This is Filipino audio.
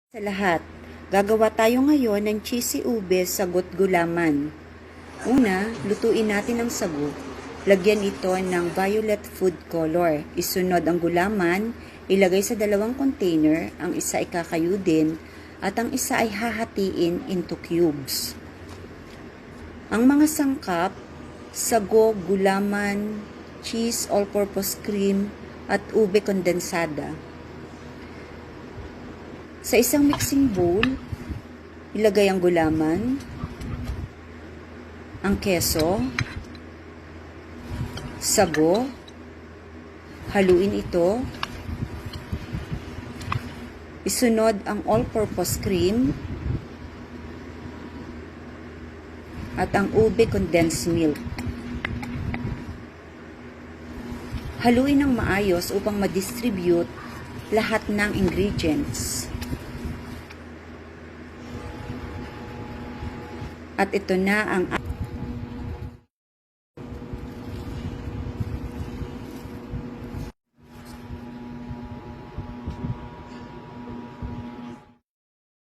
Sa lahat, gagawa tayo ngayon ng cheesy ube sagot gulaman. Una, lutuin natin ang sago. Lagyan ito ng violet food color. Isunod ang gulaman, ilagay sa dalawang container, ang isa ay kakayudin at ang isa ay hahatiin into cubes. Ang mga sangkap, sago, gulaman, cheese, all-purpose cream at ube kondensada. Sa isang mixing bowl, ilagay ang gulaman, ang keso, sago, haluin ito, isunod ang all-purpose cream, at ang ube condensed milk. Haluin ng maayos upang ma-distribute lahat ng ingredients. At ito na ang